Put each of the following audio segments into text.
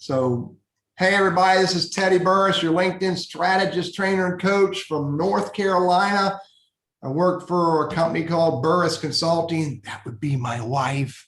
So, hey everybody, this is Teddy Burriss, your LinkedIn strategist, trainer, and coach from North Carolina. I work for a company called Burriss Consulting. That would be my wife.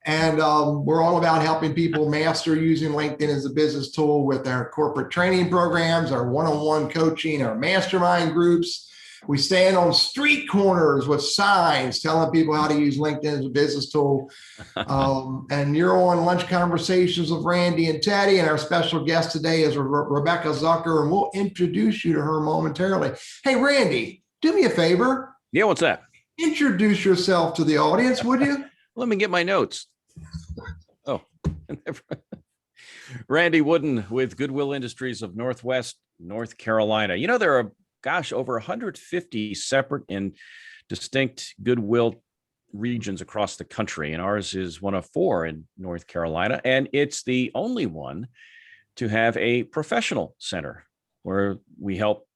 And we're all about helping people master using LinkedIn as a business tool with our corporate training programs, our one-on-one coaching, our mastermind groups. We stand on street corners with signs telling people how to use LinkedIn as a business tool. And you're on Lunch Conversations with Randy and Teddy, and our special guest today is Rebecca Zucker, and we'll introduce you to her momentarily. Hey, Randy, do me a favor. Yeah, what's that? Introduce yourself to the audience, would you? Let me get my notes. Oh, Randy Wooden with Goodwill Industries of Northwest North Carolina. You know, there are, over 150 separate and distinct Goodwill regions across the country. And ours is one of 4 in North Carolina. And it's the only one to have a professional center where we help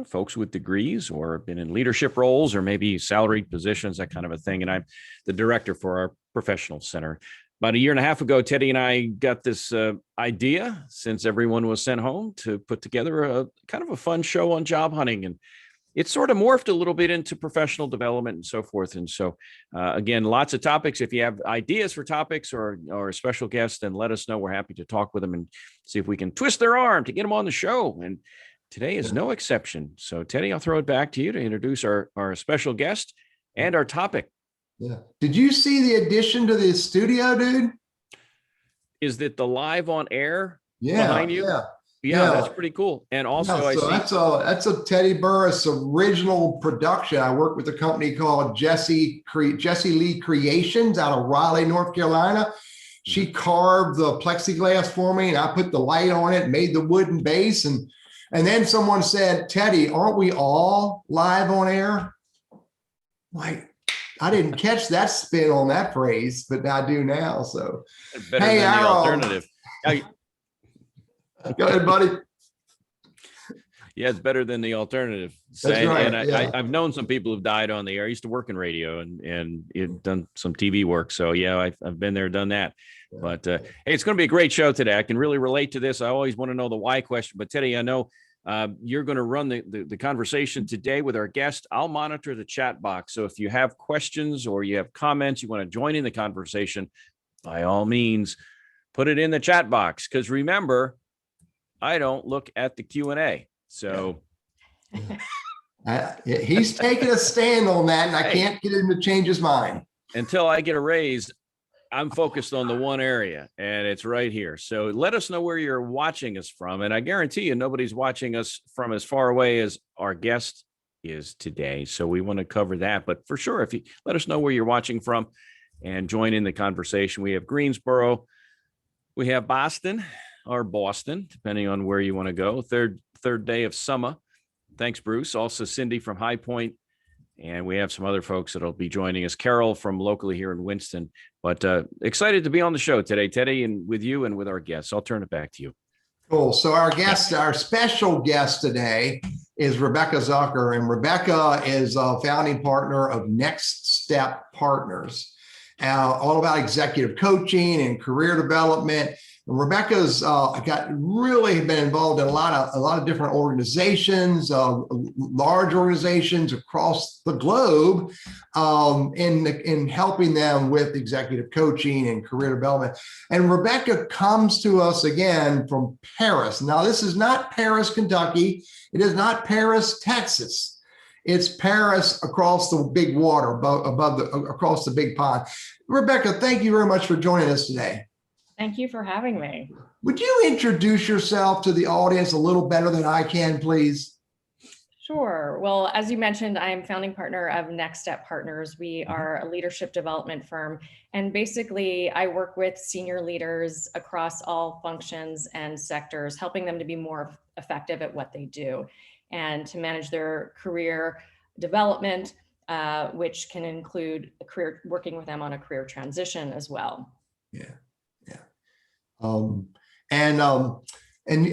folks with degrees or been in leadership roles or maybe salaried positions, that kind of a thing. And I'm the director for our professional center. About a year and a half ago, Teddy and I got this idea, since everyone was sent home, to put together a kind of a fun show on job hunting. And it sort of morphed a little bit into professional development and so forth. And so, again, lots of topics. If you have ideas for topics or a special guest, then let us know. We're happy to talk with them and see if we can twist their arm to get them on the show. And today is no exception. So, Teddy, I'll throw it back to you to introduce our special guest and our topic. Yeah. Did you see the addition to the studio, dude? Is that the live on air behind you? Yeah, that's pretty cool. And also, I see that's a Teddy Burriss original production. I work with a company called Jesse Lee Creations out of Raleigh, North Carolina. She carved the plexiglass for me, and I put the light on it, made the wooden base, and then someone said, "Teddy, aren't we all live on air?" Like, I didn't catch that spin on that phrase, but I do now. So, better than the alternative. Go ahead, buddy. Yeah, it's better than the alternative. That's right. And I've known some people who've died on the air. I used to work in radio and done some TV work. So yeah, I've been there, done that. Yeah. But hey, it's going to be a great show today. I can really relate to this. I always want to know the why question. But Teddy, I know you're going to run the conversation today with our guest. I'll monitor the chat box. So if you have questions or you have comments, you want to join in the conversation, by all means, put it in the chat box. Because remember, I don't look at the Q&A. So he's taking a stand on that, and I can't get him to change his mind. Until I get a raise, I'm focused on the one area, and it's right here. So let us know where you're watching us from. And I guarantee you, nobody's watching us from as far away as our guest is today. So we want to cover that. But for sure, if you let us know where you're watching from and join in the conversation. We have Greensboro. We have Boston, or Boston, depending on where you want to go. Third day of summer. Thanks, Bruce. Also, Cindy from High Point. And we have some other folks that'll be joining us. Carol from locally here in Winston. But excited to be on the show today, Teddy, and with you and with our guests. I'll turn it back to you. Cool. So our special guest today is Rebecca Zucker. And Rebecca is a founding partner of Next Step Partners, all about executive coaching and career development. Rebecca's really been involved in a lot of different organizations, large organizations across the globe, in helping them with executive coaching and career development. And Rebecca comes to us again from Paris. Now, this is not Paris, Kentucky. It is not Paris, Texas. It's Paris across the big water, across the big pond. Rebecca, thank you very much for joining us today. Thank you for having me. Would you introduce yourself to the audience a little better than I can, please? Sure. Well, as you mentioned, I am founding partner of Next Step Partners. We are a leadership development firm. And basically, I work with senior leaders across all functions and sectors, helping them to be more effective at what they do and to manage their career development, which can include working with them on a career transition as well. Yeah. And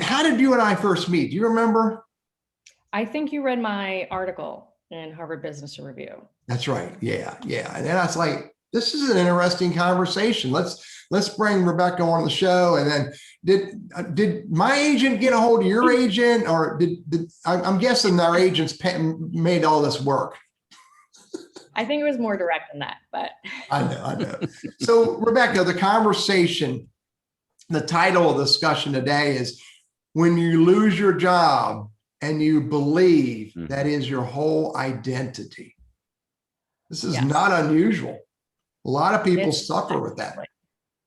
how did you and I first meet? Do you remember? I think you read my article in Harvard Business Review. That's right. Yeah. And then I was like, This is an interesting conversation. Let's bring Rebecca on the show. And then did my agent get a hold of your agent, or I'm guessing our agents made all this work? I think it was more direct than that, but I know. So Rebecca, the conversation, the title of the discussion today is when you lose your job and you believe that is your whole identity. This is not unusual. A lot of people suffer with that.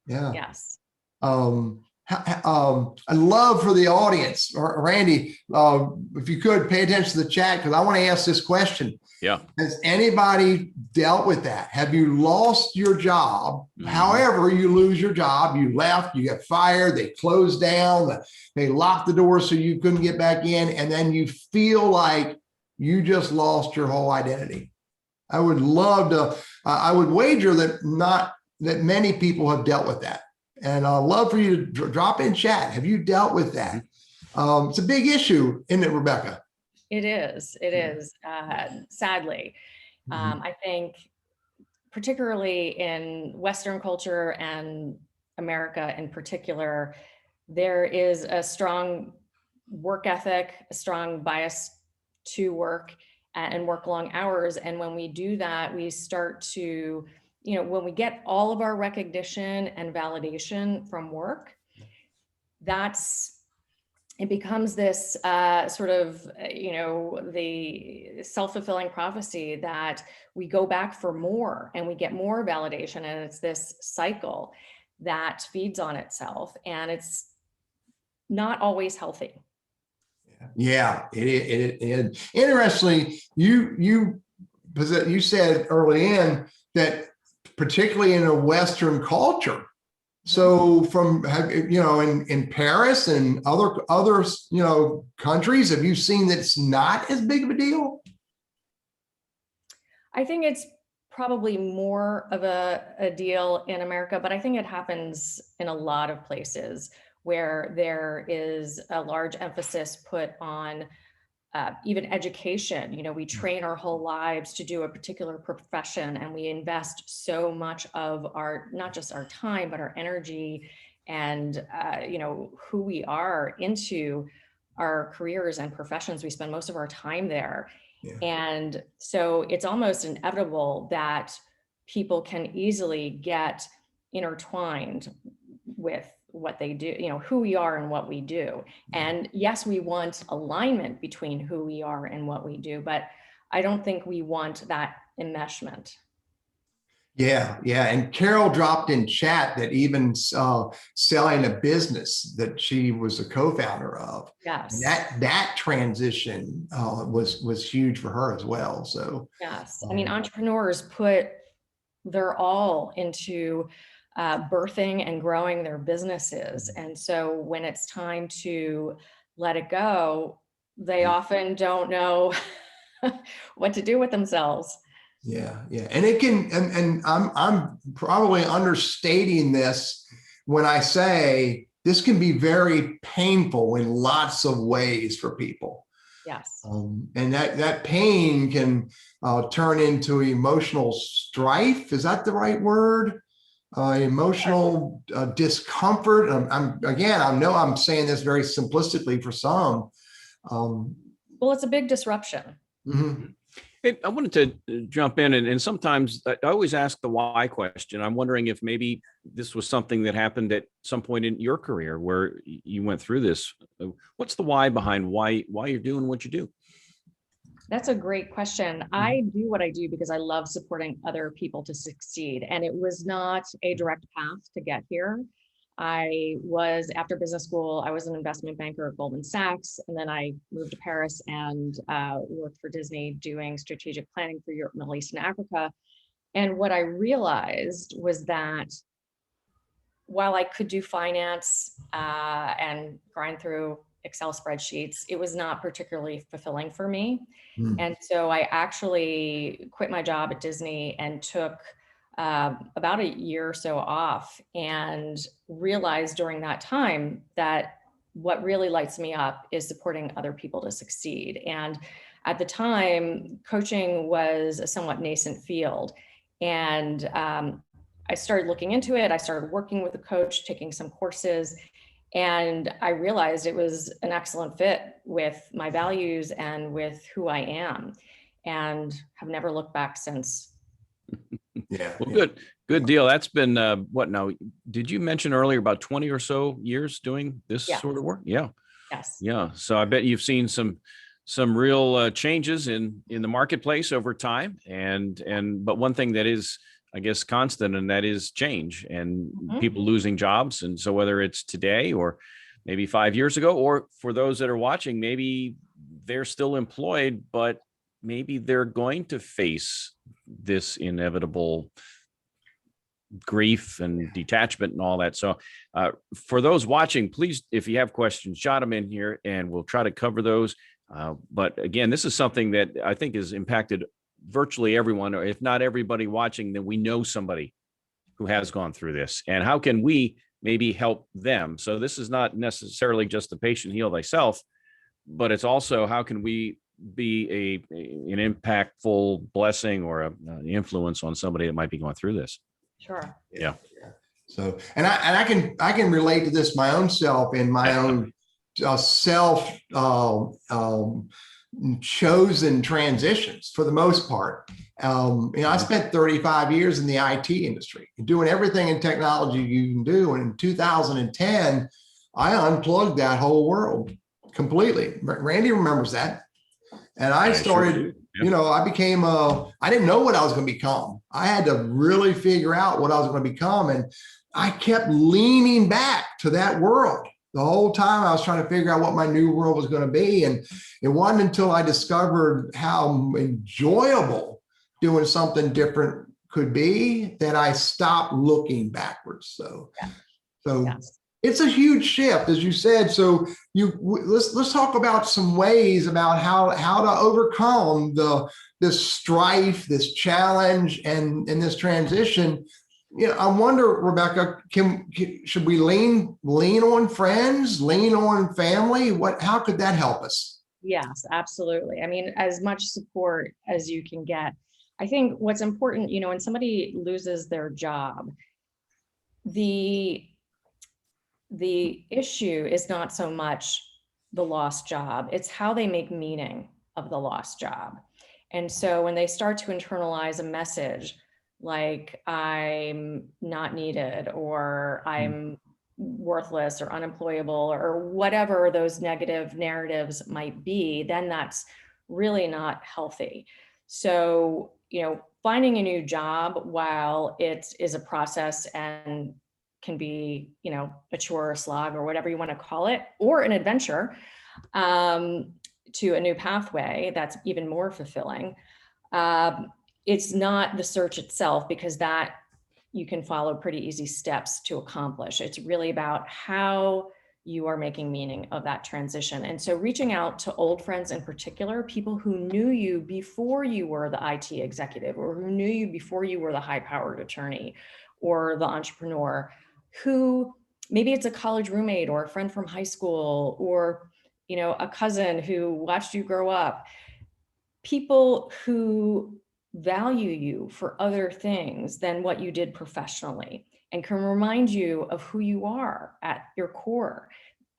Yeah. Yes. I'd love for the audience, or Randy, if you could pay attention to the chat, because I want to ask this question. Yeah. Has anybody dealt with that? Have you lost your job? However, you lose your job, you left, you got fired, they closed down, they locked the door so you couldn't get back in, and then you feel like you just lost your whole identity. I would love to, I would wager that many people have dealt with that. And I'd love for you to drop in chat. Have you dealt with that? It's a big issue, isn't it, Rebecca? It is. It is. Sadly, I think particularly in Western culture and America in particular, there is a strong work ethic, a strong bias to work and work long hours. And when we do that, we start to, when we get all of our recognition and validation from work, it becomes this sort of, the self-fulfilling prophecy that we go back for more and we get more validation. And it's this cycle that feeds on itself, and it's not always healthy. Yeah, it interestingly, you said early in that particularly in a Western culture. So from, in Paris and other countries, have you seen that it's not as big of a deal? I think it's probably more of a deal in America, but I think it happens in a lot of places where there is a large emphasis put on even education. We train our whole lives to do a particular profession, and we invest so much of not just our time, but our energy and, who we are into our careers and professions. We spend most of our time there. Yeah. And so it's almost inevitable that people can easily get intertwined with what they do, who we are and what we do. And yes, we want alignment between who we are and what we do, but I don't think we want that enmeshment. Yeah. And Carol dropped in chat that even selling a business that she was a co-founder of. Yes. That transition was huge for her as well. So yes, I mean, entrepreneurs put their all into birthing and growing their businesses. And so when it's time to let it go, they often don't know what to do with themselves. Yeah. And it can, and I'm probably understating this when I say this can be very painful in lots of ways for people. Yes. And that pain can turn into emotional strife. Is that the right word? Emotional discomfort. I know I'm saying this very simplistically for some. Well, it's a big disruption. Mm-hmm. Hey, I wanted to jump in, and sometimes I always ask the why question. I'm wondering if maybe this was something that happened at some point in your career where you went through this. What's the why behind why you're doing what you do? That's a great question. I do what I do because I love supporting other people to succeed. And it was not a direct path to get here. After business school, I was an investment banker at Goldman Sachs. And then I moved to Paris and worked for Disney doing strategic planning for Europe, Middle East, and Africa. And what I realized was that while I could do finance and grind through Excel spreadsheets, it was not particularly fulfilling for me. And so I actually quit my job at Disney and took about a year or so off, and realized during that time that what really lights me up is supporting other people to succeed. And at the time, coaching was a somewhat nascent field. And I started looking into it. I started working with a coach, taking some courses, and I realized it was an excellent fit with my values and with who I am, and have never looked back since. Yeah. Well, good deal. That's been what now? Did you mention earlier about 20 or so years doing this sort of work? Yeah. Yes. Yeah. So I bet you've seen some real changes in the marketplace over time. But one thing that is, I guess, constant, and that is change and people losing jobs. And so whether it's today or maybe 5 years ago, or for those that are watching, maybe they're still employed, but maybe they're going to face this inevitable grief and detachment and all that. So for those watching, please, if you have questions, jot them in here and we'll try to cover those. But again, this is something that I think has impacted virtually everyone, or if not everybody watching, then we know somebody who has gone through this. And how can we maybe help them? So this is not necessarily just the patient heal thyself, but it's also how can we be an impactful blessing or an influence on somebody that might be going through this. Sure. Yeah. So, and I can relate to this my own self in my own self chosen transitions for the most part. I spent 35 years in the IT industry, doing everything in technology you can do. And in 2010, I unplugged that whole world completely. Randy remembers that. And I started, I became I didn't know what I was going to become. I had to really figure out what I was going to become. And I kept leaning back to that world. The whole time I was trying to figure out what my new world was going to be. And it wasn't until I discovered how enjoyable doing something different could be that I stopped looking backwards. So it's a huge shift, as you said. So let's talk about some ways about how to overcome this strife, this challenge, and this transition. I wonder, Rebecca, should we lean on friends, lean on family? How could that help us? Yes, absolutely. I mean, as much support as you can get. I think what's important, when somebody loses their job, the issue is not so much the lost job, it's how they make meaning of the lost job. And so when they start to internalize a message like I'm not needed, or I'm worthless or unemployable, or whatever those negative narratives might be, then that's really not healthy. So, finding a new job, while it is a process and can be, a chore or slog or whatever you want to call it, or an adventure to a new pathway that's even more fulfilling. It's not the search itself, because that you can follow pretty easy steps to accomplish. It's really about how you are making meaning of that transition. And so reaching out to old friends in particular, people who knew you before you were the IT executive, or who knew you before you were the high-powered attorney or the entrepreneur, who maybe it's a college roommate or a friend from high school, or, a cousin who watched you grow up. People who value you for other things than what you did professionally, and can remind you of who you are at your core.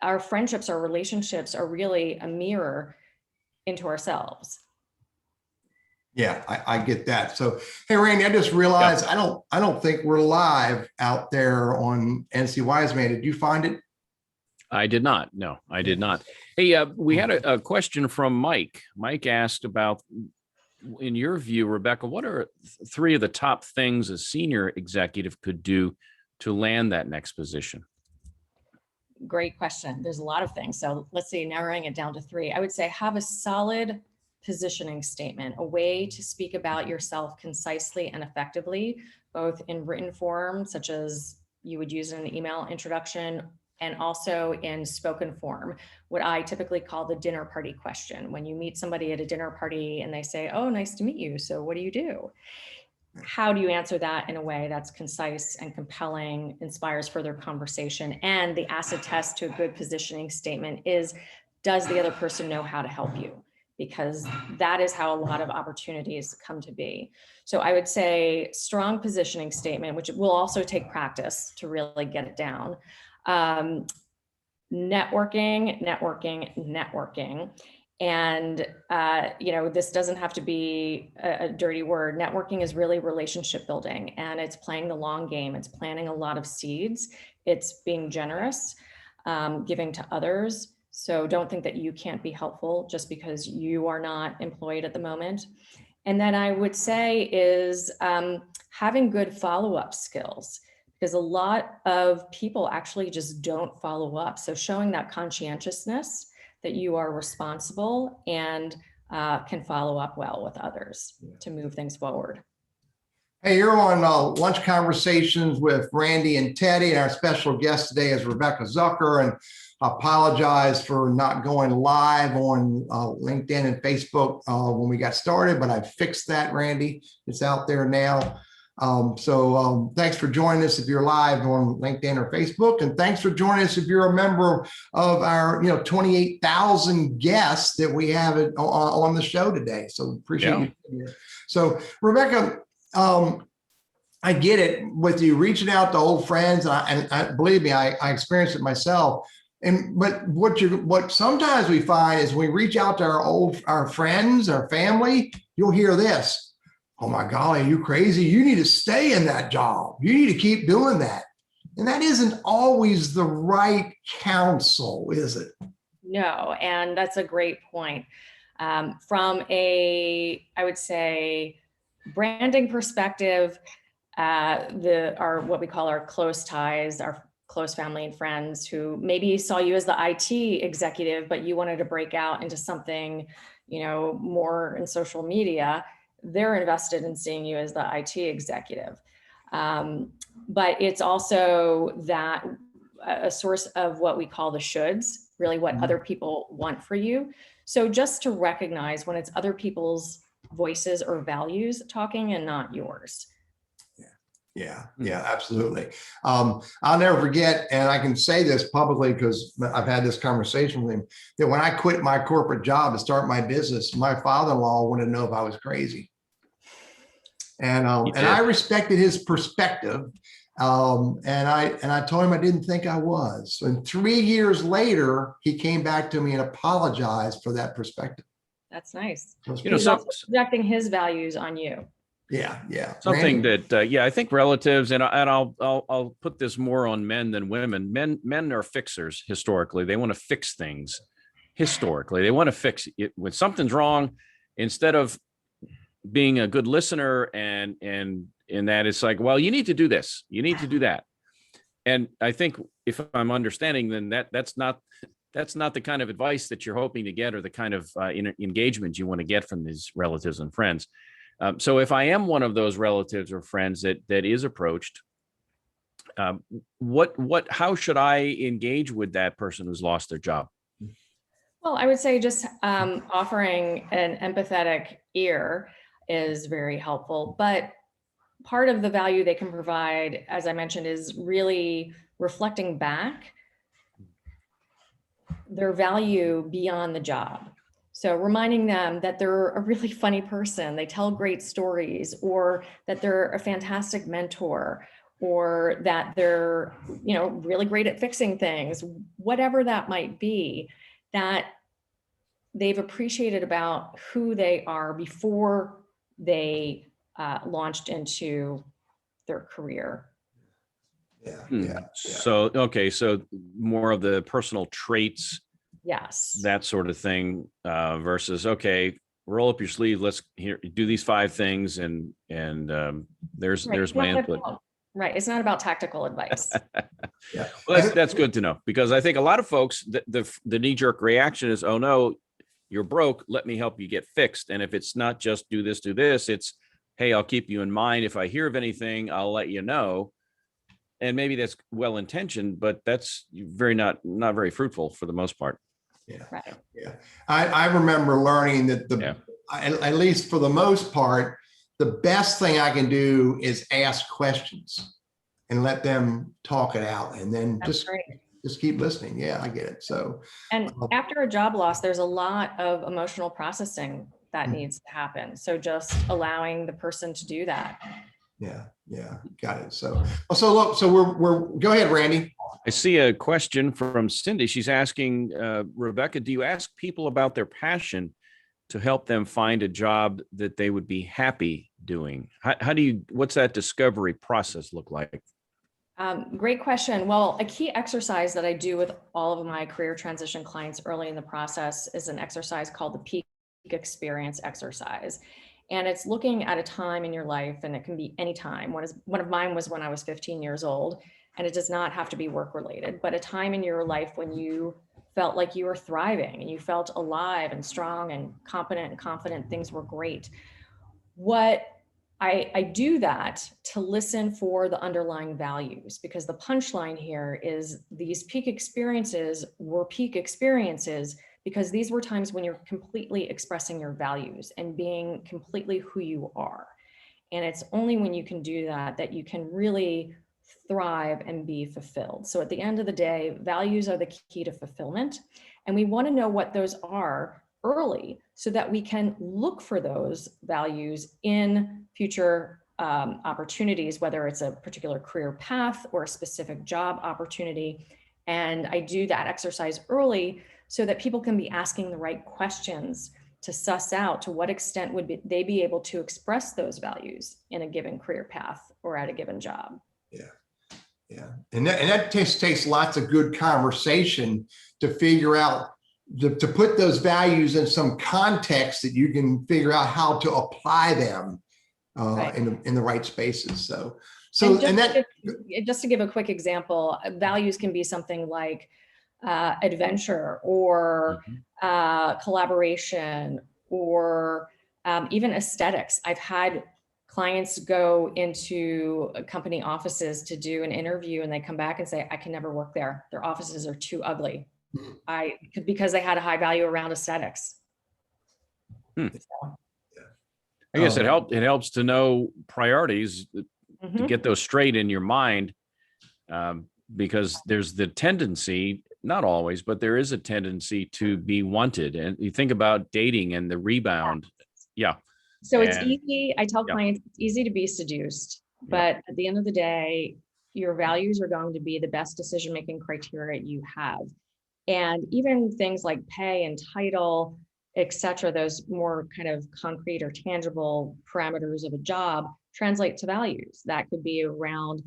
Our friendships, our relationships are really a mirror into ourselves. Yeah, I get that. So, hey, Randy, I just realized I don't think we're live out there on NC Wiseman. Did you find it? I did not. No, I did not. Hey, we had a question from Mike. Mike asked about, in your view, Rebecca, what are three of the top things a senior executive could do to land that next position? Great question. There's a lot of things. So let's see, narrowing it down to three. I would say have a solid positioning statement, a way to speak about yourself concisely and effectively, both in written form, such as you would use in an email introduction, and also in spoken form, what I typically call the dinner party question. When you meet somebody at a dinner party and they say, "Oh, nice to meet you. So what do you do?" How do you answer that in a way that's concise and compelling, inspires further conversation? And the acid test to a good positioning statement is, does the other person know how to help you? because that is how a lot of opportunities come to be. So I would say strong positioning statement, which will also take practice to really get it down. Networking, networking, networking. And, this doesn't have to be a dirty word. Networking is really relationship building, and it's playing the long game. It's planting a lot of seeds. It's being generous, giving to others. So don't think that you can't be helpful just because you are not employed at the moment. And then I would say is having good follow-up skills, because a lot of people actually just don't follow up. So showing that conscientiousness that you are responsible and can follow up well with others to move things forward. Hey, you're on Lunch Conversations with Randy and Teddy, and our special guest today is Rebecca Zucker. And I apologize for not going live on LinkedIn and Facebook when we got started, but I fixed that, Randy. It's out there now. So thanks for joining us if you're live on LinkedIn or Facebook, and thanks for joining us if you're a member of our 28,000 guests that we have on the show today. So appreciate you being here. So Rebecca, I get it with you reaching out to old friends, and believe me, I experienced it myself. But what sometimes we find is when we reach out to our friends, our family, you'll hear this. Oh my golly, you crazy. You need to stay in that job. You need to keep doing that. And that isn't always the right counsel, is it? No, and that's a great point. From I would say, branding perspective, what we call our close ties, our close family and friends who maybe saw you as the IT executive, but you wanted to break out into something, more in social media, they're invested in seeing you as the IT executive. But it's also that a source of what we call the shoulds, really what other people want for you. So just to recognize when it's other people's voices or values talking and not yours. Yeah, absolutely. I'll never forget, and I can say this publicly because I've had this conversation with him, that when I quit my corporate job to start my business, my father-in-law wanted to know if I was crazy. And I respected his perspective. And I told him I didn't think I was. And 3 years later, he came back to me and apologized for that perspective. That's nice. He's also projecting his values on you. Yeah. Something that I think relatives, and I'll put this more on men than women. Men are fixers historically. They want to fix things historically. They want to fix it when something's wrong. Instead of being a good listener and that it's like, well, you need to do this, you need to do that. And I think if I'm understanding, then that's not the kind of advice that you're hoping to get, or the kind of engagement you want to get from these relatives and friends. So if I am one of those relatives or friends that is approached, how should I engage with that person who's lost their job? Well, I would say just offering an empathetic ear is very helpful, but part of the value they can provide, as I mentioned, is really reflecting back their value beyond the job. So reminding them that they're a really funny person, they tell great stories, or that they're a fantastic mentor, or that they're, really great at fixing things, whatever that might be, that they've appreciated about who they are before they launched into their career. Yeah. So, okay. So more of the personal traits, yes, that sort of thing, versus, okay, roll up your sleeve. Let's do these 5 things. And there's my input. Right. It's not about tactical advice. Yeah. Well, that's good to know, because I think a lot of folks, the knee-jerk reaction is, oh no, you're broke, let me help you get fixed. And if it's not just do this, it's, hey, I'll keep you in mind. If I hear of anything, I'll let you know. And maybe that's well-intentioned, but that's not very fruitful for the most part. Yeah. Right. Yeah. I remember learning that at least for the most part, the best thing I can do is ask questions and let them talk it out, and then That's great. just keep listening. Yeah, I get it. So, And after a job loss, there's a lot of emotional processing that Mhm. needs to happen. So just allowing the person to do that. yeah, got it. So, look, so we're go ahead, Randy. I see a question from Cindy. She's asking, Rebecca, do you ask people about their passion to help them find a job that they would be happy doing? How do you, what's that discovery process look like? Great question. Well, a key exercise that I do with all of my career transition clients early in the process is an exercise called the peak experience exercise. And it's looking at a time in your life, and it can be any time. One of mine was when I was 15 years old, and it does not have to be work related, but a time in your life when you felt like you were thriving and you felt alive and strong and competent and confident, things were great. What I do that to listen for the underlying values, because the punchline here is these peak experiences were peak experiences because these were times when you're completely expressing your values and being completely who you are. And it's only when you can do that that you can really thrive and be fulfilled. So at the end of the day, values are the key to fulfillment. And we want to know what those are early so that we can look for those values in future opportunities, whether it's a particular career path or a specific job opportunity. And I do that exercise early so that people can be asking the right questions to suss out to what extent would they be able to express those values in a given career path or at a given job. Yeah. And that takes lots of good conversation to figure out, to put those values in some context that you can figure out how to apply them Right. in the right spaces. So just to give a quick example, values can be something like adventure or collaboration or even aesthetics. I've had clients go into company offices to do an interview and they come back and say, I can never work there. Their offices are too ugly. Because they had a high value around aesthetics. I guess it helps to know priorities to get those straight in your mind, because there's the tendency, not always, but there is a tendency to be wanted. And you think about dating and the rebound. Yeah. So it's easy. I tell clients it's easy to be seduced, but at the end of the day, your values are going to be the best decision-making criteria you have. And even things like pay and title, et cetera, those more kind of concrete or tangible parameters of a job translate to values. That could be around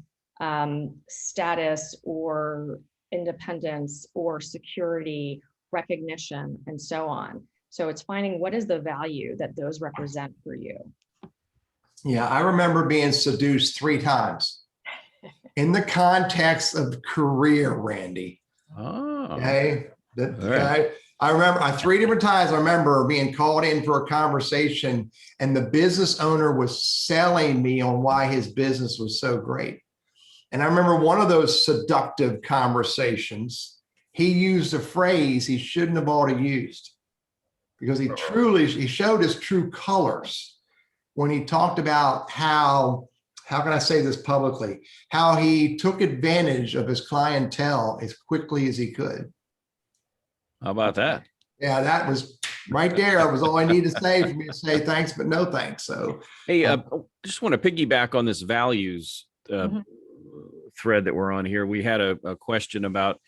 status or independence or security, recognition, and so on. So it's finding what is the value that those represent for you. Yeah, I remember being seduced 3 times in the context of career, Randy. Oh, okay. Right. I remember 3 different times. I remember being called in for a conversation and the business owner was selling me on why his business was so great. And I remember one of those seductive conversations, he used a phrase he shouldn't have ought to used, because he showed his true colors when he talked about how can I say this publicly, how he took advantage of his clientele as quickly as he could. How about that? Yeah, that was right there. That was all I needed to say for me to say thanks, but no thanks. So, hey, just want to piggyback on this values thread that we're on here. We had a question about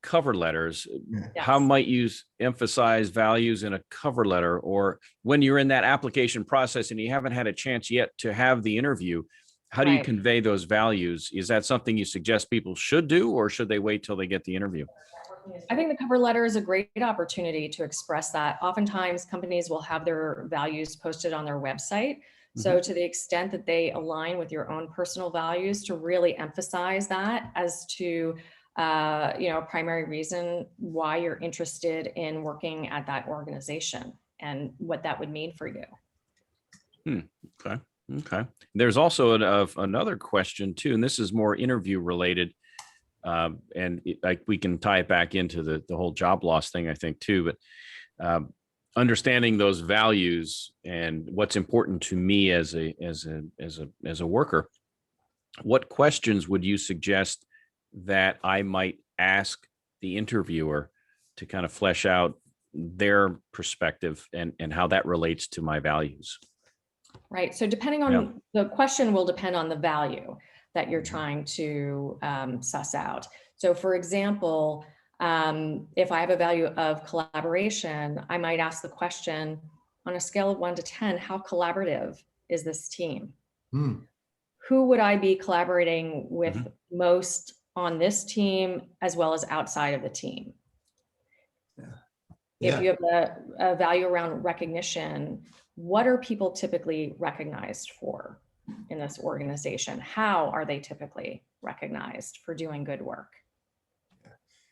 cover letters. Yes. How might you emphasize values in a cover letter, or when you're in that application process and you haven't had a chance yet to have the interview? How do you convey those values? Is that something you suggest people should do, or should they wait till they get the interview? I think the cover letter is a great opportunity to express that. Oftentimes companies will have their values posted on their website. So to the extent that they align with your own personal values, to really emphasize that as to a primary reason why you're interested in working at that organization and what that would mean for you. Okay. There's also another question too, and this is more interview related. We can tie it back into the whole job loss thing, I think, too. But understanding those values and what's important to me as a worker, what questions would you suggest that I might ask the interviewer to kind of flesh out their perspective and how that relates to my values? Right. So depending on the question will depend on the value that you're trying to suss out. So for example, if I have a value of collaboration, I might ask the question, on a scale of 1 to 10, how collaborative is this team? Who would I be collaborating with most on this team as well as outside of the team? If you have a value around recognition, what are people typically recognized for in this organization? How are they typically recognized for doing good work?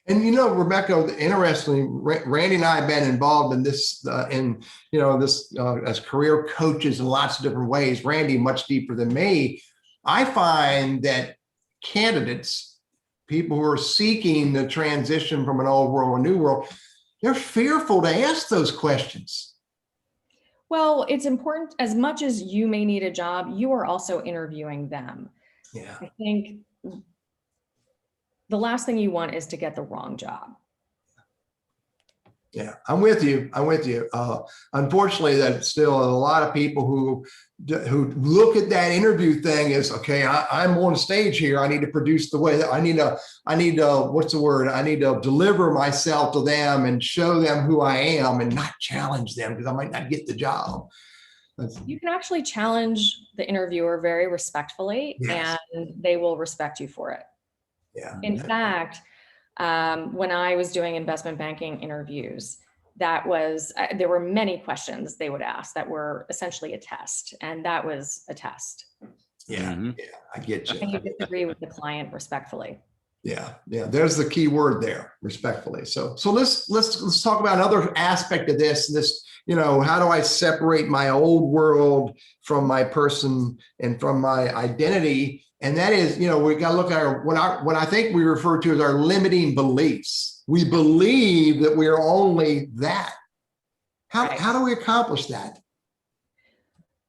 And Rebecca, interestingly, Randy and I have been involved in this, as career coaches in lots of different ways. Randy, much deeper than me. I find that candidates, people who are seeking the transition from an old world to a new world, they're fearful to ask those questions. Well, it's important. As much as you may need a job, you are also interviewing them. Yeah. I think the last thing you want is to get the wrong job. Yeah, I'm with you. Unfortunately, that's still a lot of people who look at that interview thing as, okay, I'm on stage here. I need to produce the way that I need to, what's the word? I need to deliver myself to them and show them who I am and not challenge them because I might not get the job. You can actually challenge the interviewer very respectfully, yes. and they will respect you for it. Yeah. In fact, when I was doing investment banking interviews, there were many questions they would ask that were essentially a test, and that was a test. Yeah, I get you. And you disagree with the client respectfully. Yeah, there's the key word there, respectfully. So let's talk about another aspect of this. How do I separate my old world from my person and from my identity? And that is, we got to look at what I think we refer to as our limiting beliefs. We believe that we are only that. How do we accomplish that?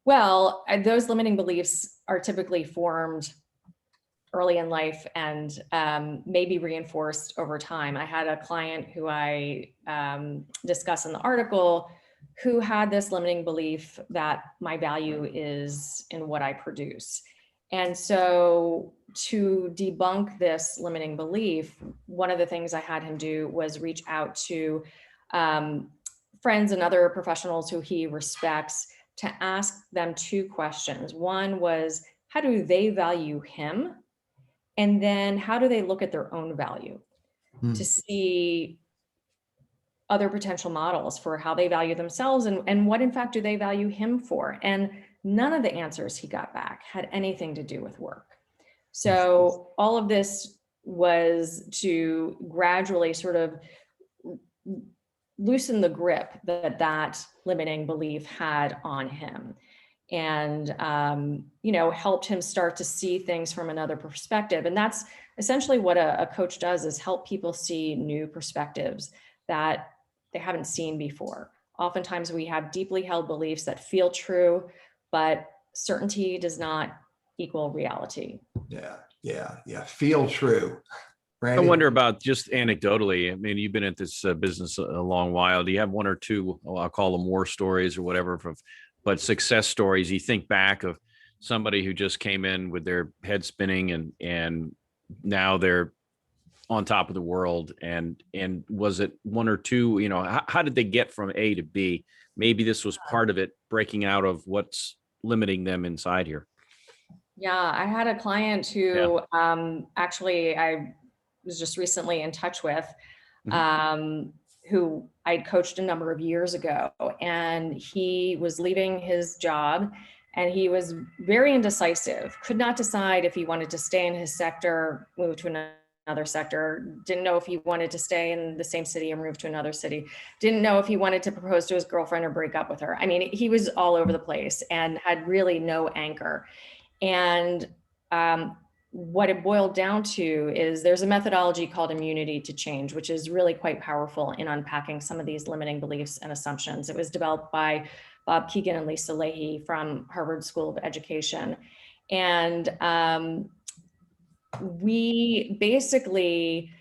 Well, those limiting beliefs are typically formed early in life and may be reinforced over time. I had a client who I discussed in the article who had this limiting belief that my value is in what I produce. And so to debunk this limiting belief, one of the things I had him do was reach out to friends and other professionals who he respects to ask them 2 questions. One was, how do they value him? And then how do they look at their own value to see other potential models for how they value themselves and what in fact do they value him for? And none of the answers he got back had anything to do with work. So all of this was to gradually sort of loosen the grip that limiting belief had on him, and helped him start to see things from another perspective. And that's essentially what a coach does, is help people see new perspectives that they haven't seen before. Oftentimes we have deeply held beliefs that feel true, but certainty does not equal reality. Yeah. Feel true. Randy? I wonder about, just anecdotally, I mean, you've been at this business a long while. Do you have 1 or 2, I'll call them war stories or whatever, but success stories? You think back of somebody who just came in with their head spinning and now they're on top of the world, and was it 1 or 2, how did they get from A to B? Maybe this was part of it, breaking out of what's limiting them inside here. Yeah, I had a client who actually I was just recently in touch with, who I'd coached a number of years ago, and he was leaving his job and he was very indecisive, could not decide if he wanted to stay in his sector, move to another sector, didn't know if he wanted to stay in the same city or move to another city, didn't know if he wanted to propose to his girlfriend or break up with her. I mean, he was all over the place and had really no anchor. And what it boiled down to is there's a methodology called immunity to change, which is really quite powerful in unpacking some of these limiting beliefs and assumptions. It was developed by Bob Keegan and Lisa Leahy from Harvard School of Education. And we basically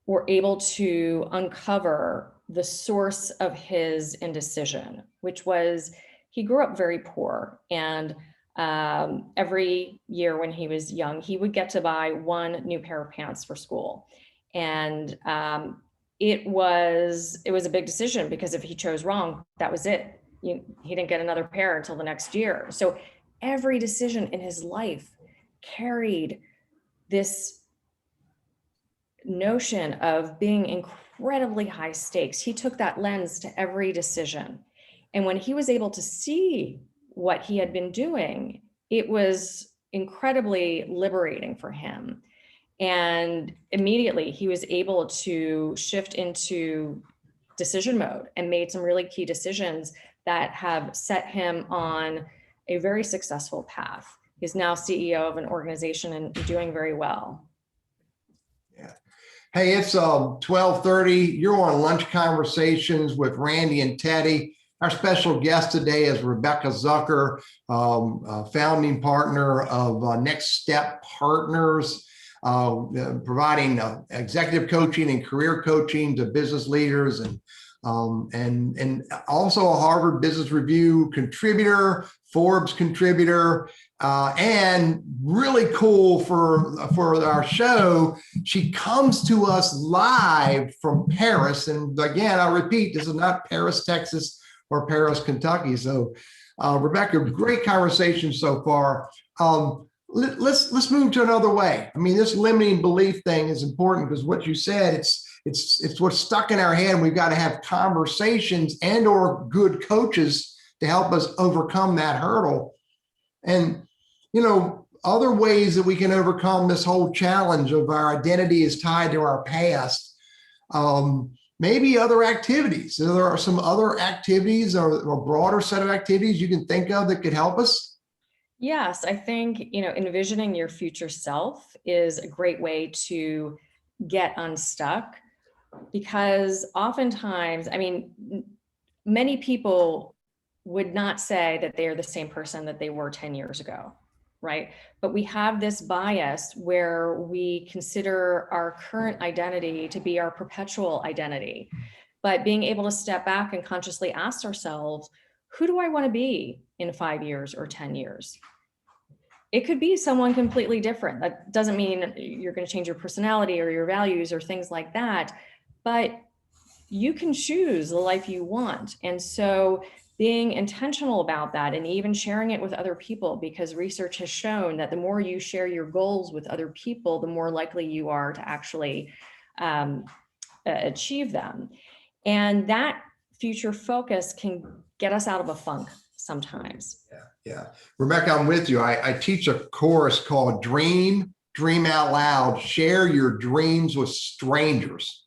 were able to uncover the source of his indecision, which was he grew up very poor. And every year when he was young, he would get to buy one new pair of pants for school. And it was a big decision, because if he chose wrong, that was it. He didn't get another pair until the next year. So every decision in his life carried this notion of being incredibly high stakes. He took that lens to every decision. And when he was able to see what he had been doing, it was incredibly liberating for him. And immediately he was able to shift into decision mode and made some really key decisions that have set him on a very successful path. He's now CEO of an organization and doing very well. Yeah. Hey, it's 12:30. You're on Lunch Conversations with Randy and Teddy. Our special guest today is Rebecca Zucker, founding partner of Next Step Partners, providing executive coaching and career coaching to business leaders, and also a Harvard Business Review contributor, Forbes contributor, and really cool for our show. She comes to us live from Paris, and again, I repeat, this is not Paris, Texas, or Paris, Kentucky. So, Rebecca, great conversation so far. Let's move to another way. I mean, this limiting belief thing is important, because what you said, it's what's stuck in our head. We've got to have conversations and or good coaches to help us overcome that hurdle. And, other ways that we can overcome this whole challenge of our identity is tied to our past. Maybe other activities. There are some other activities or broader set of activities you can think of that could help us. Yes, I think, envisioning your future self is a great way to get unstuck, because oftentimes, many people would not say that they are the same person that they were 10 years ago, right? But we have this bias where we consider our current identity to be our perpetual identity. But being able to step back and consciously ask ourselves, who do I want to be in 5 years or 10 years? It could be someone completely different. That doesn't mean you're going to change your personality or your values or things like that, but you can choose the life you want. And so being intentional about that, and even sharing it with other people, because research has shown that the more you share your goals with other people, the more likely you are to actually achieve them. And that future focus can get us out of a funk sometimes. Yeah. Rebecca, I'm with you. I teach a course called Dream Out Loud, Share Your Dreams with Strangers.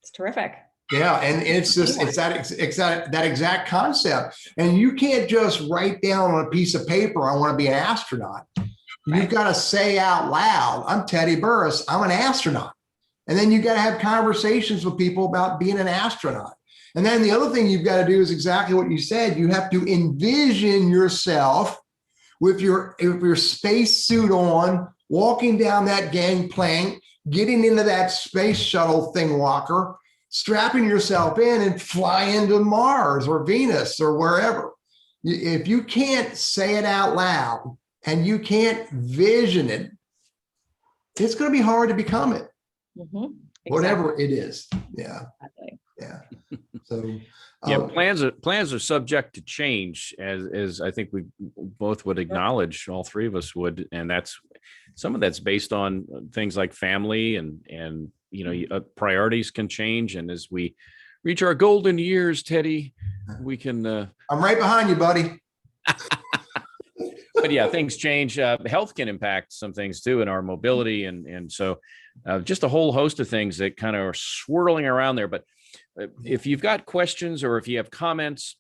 It's terrific. Yeah, and it's that exact concept. And you can't just write down on a piece of paper, I want to be an astronaut. Right. You've got to say out loud, I'm Teddy Burriss, I'm an astronaut. And then you've got to have conversations with people about being an astronaut. And then the other thing you've got to do is exactly what you said. You have to envision yourself with your space suit on, walking down that gangplank, getting into that space shuttle thing walker, strapping yourself in and flying to Mars or Venus or wherever. If you can't say it out loud and you can't vision it, it's going to be hard to become it. Mm-hmm. Whatever it is. Yeah. Exactly. Yeah. So plans are subject to change, as I think we both would acknowledge, all three of us would, and that's some of that's based on things like family and priorities can change, and as we reach our golden years, Teddy, we can. I'm right behind you, buddy. But yeah, things change. Health can impact some things too, in our mobility, and so just a whole host of things that kind of are swirling around there. But if you've got questions or if you have comments,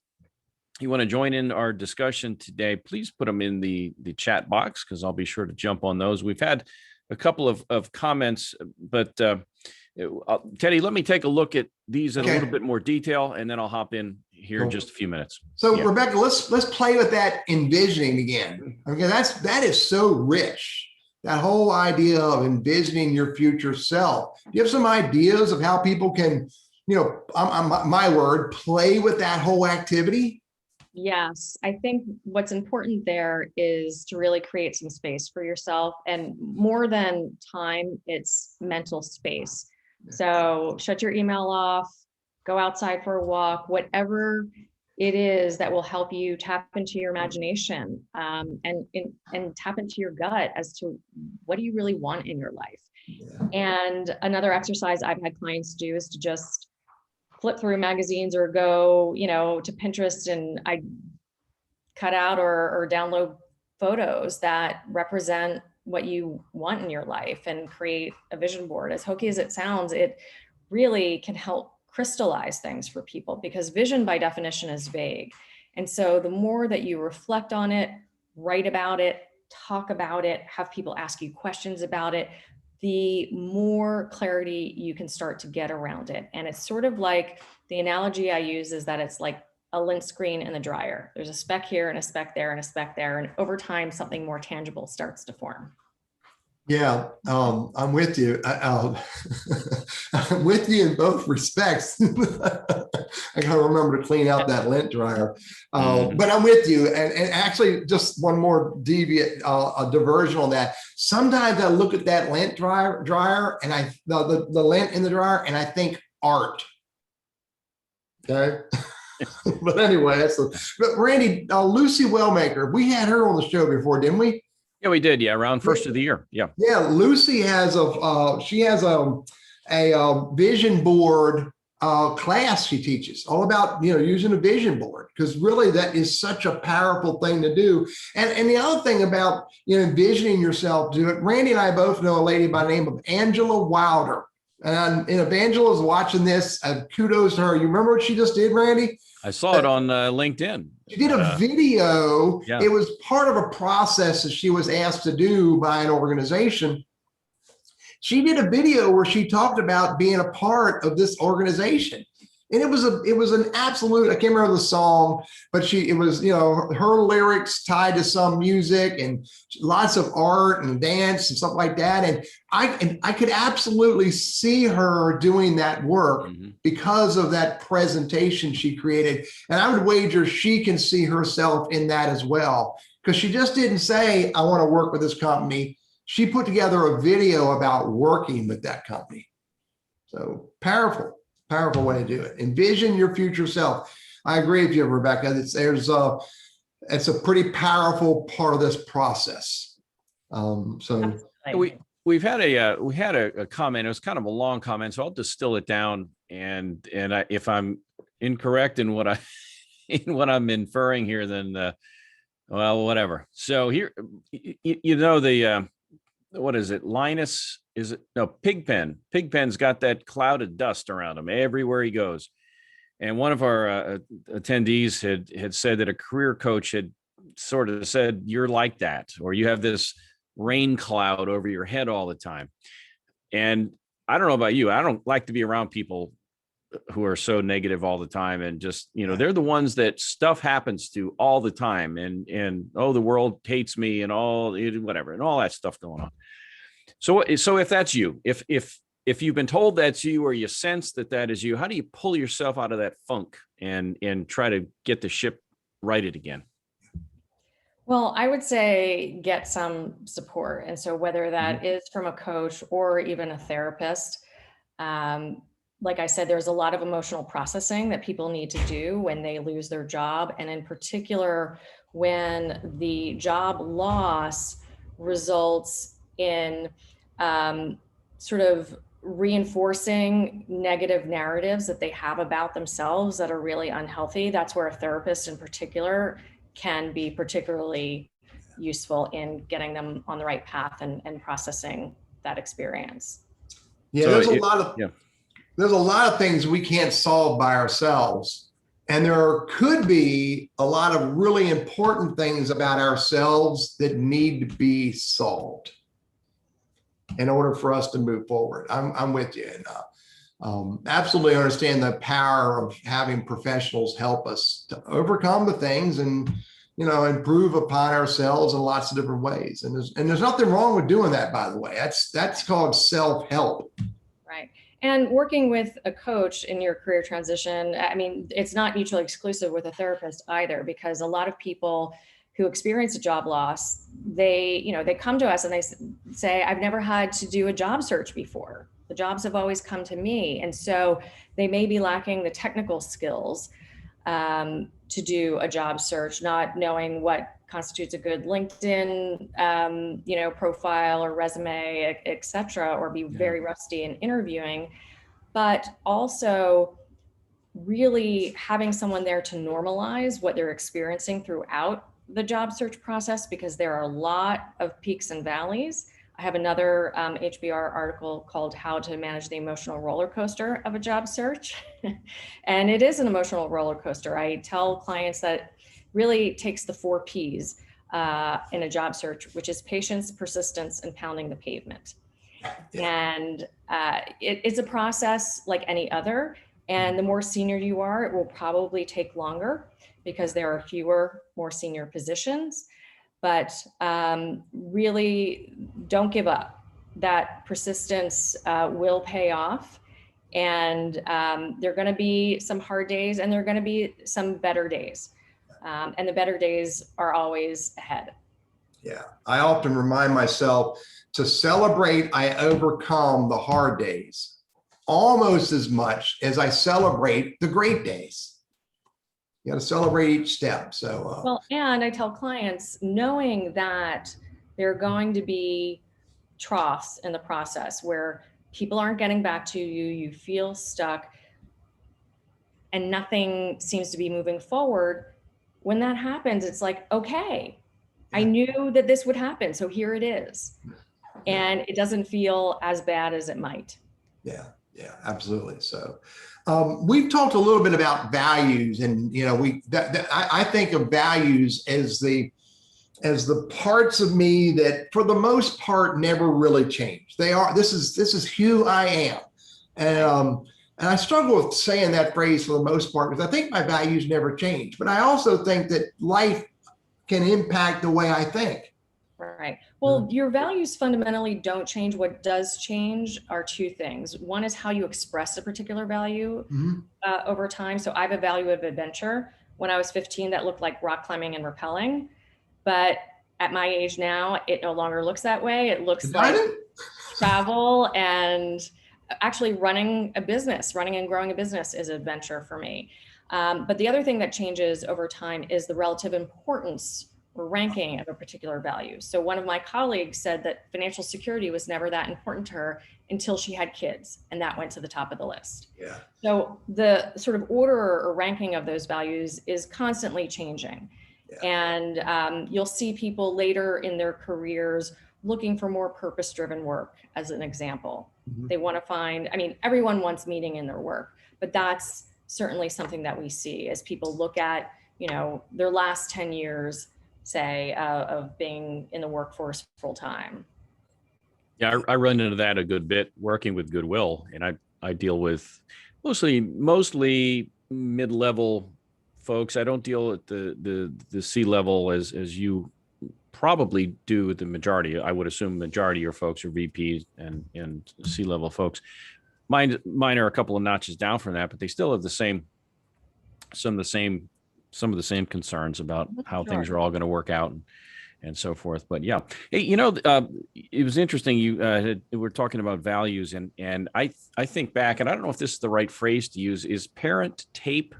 you want to join in our discussion today, please put them in the chat box, because I'll be sure to jump on those. We've had a couple of comments, but Teddy, let me take a look at these in a little bit more detail, and then I'll hop in here in just a few minutes. So Rebecca, let's play with that envisioning again. Okay, that is so rich. that whole idea of envisioning your future self. Do you have some ideas of how people can, my word, play with that whole activity? Yes, I think what's important there is to really create some space for yourself, and more than time, it's mental space. So shut your email off, go outside for a walk, whatever it is that will help you tap into your imagination, and tap into your gut as to what do you really want in your life. Yeah. And another exercise I've had clients do is to just flip through magazines or go, to Pinterest, and I cut out or download photos that represent what you want in your life and create a vision board. As hokey as it sounds, it really can help crystallize things for people, because vision by definition is vague. And so the more that you reflect on it, write about it, talk about it, have people ask you questions about it, the more clarity you can start to get around it. And it's sort of like, the analogy I use is that it's like a lint screen in the dryer. There's a speck here and a speck there and a speck there. And over time, something more tangible starts to form. Yeah, I'm with you. I'm with you in both respects. I gotta remember to clean out that lint dryer. But I'm with you. And actually, just one more deviate, a diversion on that. Sometimes I look at that lint dryer and the lint in the dryer, and I think art. Okay. But anyway, but Randy, Lucy Wellmaker, we had her on the show before, didn't we? Yeah, we did. Yeah, around first of the year. Yeah. Yeah, Lucy has a vision board class she teaches, all about using a vision board, because really that is such a powerful thing to do. And the other thing about envisioning yourself, do it. Randy and I both know a lady by the name of Angela Wilder. And Evangela's watching this. Kudos to her. You remember what she just did, Randy? I saw it on LinkedIn. She did a video. Yeah. It was part of a process that she was asked to do by an organization. She did a video where she talked about being a part of this organization. And it was an absolute, I can't remember the song, but it was her lyrics tied to some music and lots of art and dance and stuff like that. And I could absolutely see her doing that work because of that presentation she created. And I would wager she can see herself in that as well, because she just didn't say, I want to work with this company. She put together a video about working with that company. So powerful way to do it. Envision your future self. I agree with you, Rebecca. It's a pretty powerful part of this process. We had a comment. It was kind of a long comment, so I'll distill it down. And if I'm incorrect in what I'm inferring here, then well, whatever. So here, what is it? Linus, is it? No, Pigpen. Pigpen's got that cloud of dust around him everywhere he goes. And one of our attendees had said that a career coach had sort of said, you're like that, or you have this rain cloud over your head all the time. And I don't know about you. I don't like to be around people who are so negative all the time. And just, they're the ones that stuff happens to all the time. And oh, the world hates me and whatever, and all that stuff going on. So if that's you, if you've been told that's you, or you sense that is you, how do you pull yourself out of that funk and try to get the ship righted again? Well, I would say get some support. And so whether that is from a coach or even a therapist, like I said, there's a lot of emotional processing that people need to do when they lose their job. And in particular, when the job loss results in sort of reinforcing negative narratives that they have about themselves that are really unhealthy. That's where a therapist in particular can be particularly useful in getting them on the right path and processing that experience. Yeah, there's a lot of things we can't solve by ourselves. And there could be a lot of really important things about ourselves that need to be solved in order for us to move forward. I'm with you. And absolutely understand the power of having professionals help us to overcome the things and improve upon ourselves in lots of different ways. And there's nothing wrong with doing that, by the way. That's called self-help. Right. And working with a coach in your career transition, I mean, it's not mutually exclusive with a therapist either, because a lot of people who experience a job loss, they come to us and they say, I've never had to do a job search before. The jobs have always come to me. And so they may be lacking the technical skills to do a job search, not knowing what constitutes a good LinkedIn, profile or resume, et cetera, or be very rusty in interviewing, but also really having someone there to normalize what they're experiencing throughout the job search process, because there are a lot of peaks and valleys. I have another HBR article called How to Manage the Emotional Roller Coaster of a Job Search. And it is an emotional roller coaster. I tell clients that really takes the 4 Ps in a job search, which is patience, persistence, and pounding the pavement. And it's a process like any other. And the more senior you are, it will probably take longer because there are fewer, more senior positions. But really don't give up. That persistence will pay off. And there are going to be some hard days and there are going to be some better days. And the better days are always ahead. Yeah, I often remind myself to celebrate I overcome the hard days almost as much as I celebrate the great days. You got to celebrate each step. So, well, and I tell clients, knowing that there are going to be troughs in the process where people aren't getting back to you, you feel stuck, and nothing seems to be moving forward. When that happens, it's like, okay, I knew that this would happen, so here it is. And it doesn't feel as bad as it might. Yeah, absolutely. So we've talked a little bit about values, and I think of values as the parts of me that for the most part never really change. This is who I am. And I struggle with saying that phrase for the most part because I think my values never change, but I also think that life can impact the way I think. Right. Well, your values fundamentally don't change. What does change are 2 things. One is how you express a particular value over time. So I have a value of adventure. When I was 15, that looked like rock climbing and rappelling. But at my age now, it no longer looks that way. It looks like travel and actually running and growing a business is adventure for me. But the other thing that changes over time is the relative importance or ranking of a particular value. So one of my colleagues said that financial security was never that important to her until she had kids, and that went to the top of the list. Yeah. So the sort of order or ranking of those values is constantly changing. Yeah. And you'll see people later in their careers looking for more purpose-driven work, as an example. They want to find, everyone wants meaning in their work, but that's certainly something that we see as people look at, their last 10 years, say, of being in the workforce full time. Yeah, I run into that a good bit working with Goodwill, and I deal with mostly mid-level folks. I don't deal at the C-level as you probably do with the majority. I would assume majority of your folks are VPs and C-level folks. Mine are a couple of notches down from that, but they still have some of the same concerns about how things are all going to work out and so forth. But yeah, hey, it was interesting. You we're talking about values, and I think back, and I don't know if this is the right phrase to use. Is parent tape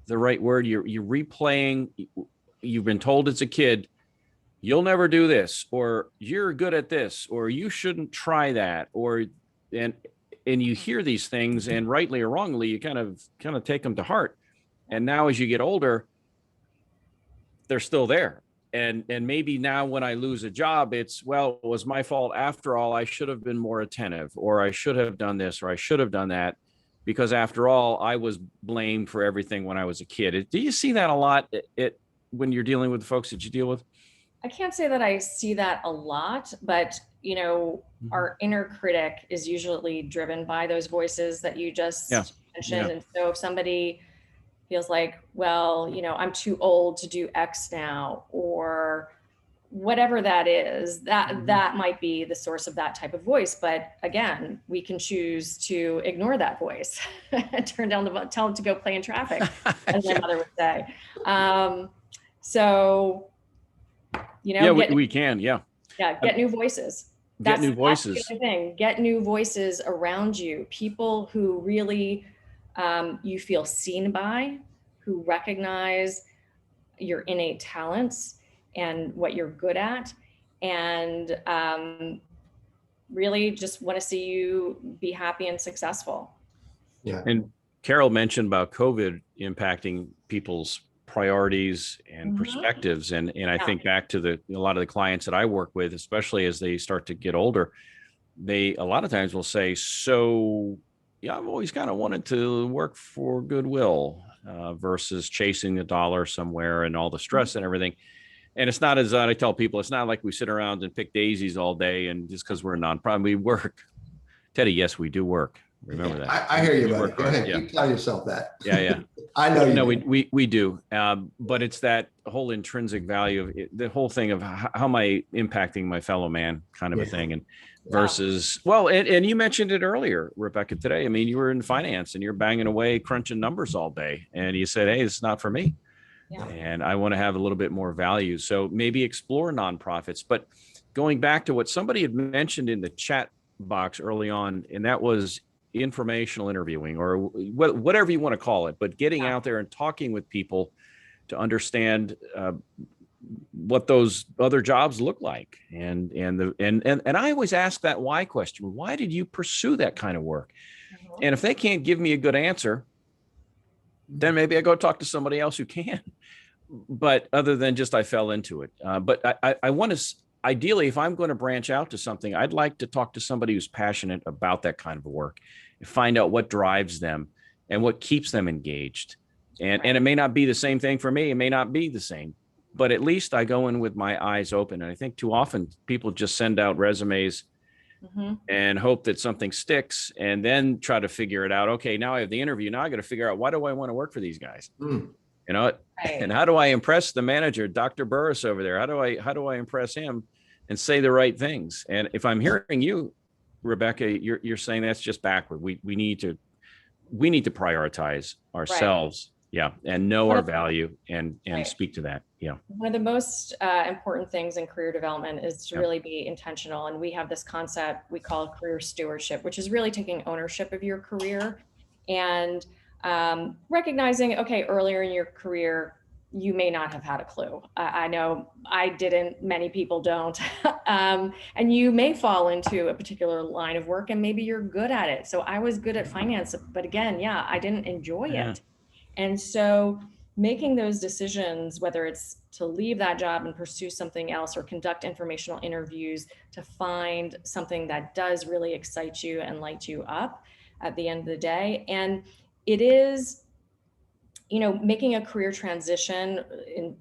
the right word? You're replaying. You've been told as a kid, you'll never do this, or you're good at this, or you shouldn't try that, and you hear these things, and rightly or wrongly, you kind of take them to heart. And now as you get older, they're still there. And maybe now when I lose a job, it was my fault after all. I should have been more attentive, or I should have done this, or I should have done that, because after all, I was blamed for everything when I was a kid. Do you see that a lot when you're dealing with the folks that you deal with? I can't say that I see that a lot, but our inner critic is usually driven by those voices that you just mentioned. Yeah. And so if somebody feels like, well, I'm too old to do X now, or whatever that is, that might be the source of that type of voice. But again, we can choose to ignore that voice and tell it to go play in traffic, as my mother would say. So, we can. Get new voices. Get new voices. That's the other thing. Get new voices around you. People who really you feel seen by, who recognize your innate talents and what you're good at, and really just want to see you be happy and successful. Yeah. And Carol mentioned about COVID impacting people's priorities and perspectives. And I think back to a lot of the clients that I work with, especially as they start to get older, they a lot of times will say, so yeah, I've always kind of wanted to work for Goodwill versus chasing the dollar somewhere and all the stress and everything. And it's not, as I tell people, it's not like we sit around and pick daisies all day and just because we're a nonprofit, we work. Teddy, yes, we do work. Remember that. I hear you, buddy. Go ahead. Keep telling yourself that. Yeah. I know you. No, we do. But it's that whole intrinsic value of it, the whole thing of how am I impacting my fellow man kind of a thing. And versus, well, and you mentioned it earlier, Rebecca, today. I mean, you were in finance and you're banging away, crunching numbers all day. And you said, hey, this is not for me. Yeah. And I want to have a little bit more value. So maybe explore nonprofits. But going back to what somebody had mentioned in the chat box early on, and that was informational interviewing or whatever you want to call it, but getting out there and talking with people to understand what those other jobs look like. And I always ask that why question. Why did you pursue that kind of work? And if they can't give me a good answer, then maybe I go talk to somebody else who can. But other than just I fell into it. But I want to, ideally, if I'm going to branch out to something, I'd like to talk to somebody who's passionate about that kind of work and find out what drives them and what keeps them engaged. And it may not be the same thing for me. It may not be the same, but at least I go in with my eyes open. And I think too often people just send out resumes and hope that something sticks and then try to figure it out. Okay, now I have the interview. Now I got to figure out, why do I want to work for these guys? And how do I impress the manager, Dr. Burriss over there? How do I impress him and say the right things? And if I'm hearing you, Rebecca, you're saying that's just backward. We need to prioritize ourselves. Yeah. And know our value and speak to that. Yeah. One of the most important things in career development is to really be intentional. And we have this concept we call career stewardship, which is really taking ownership of your career and recognizing, okay, earlier in your career, you may not have had a clue. I know I didn't, many people don't. And you may fall into a particular line of work and maybe you're good at it. So I was good at finance, but again, I didn't enjoy it. And so making those decisions, whether it's to leave that job and pursue something else or conduct informational interviews to find something that does really excite you and light you up at the end of the day. And it is, making a career transition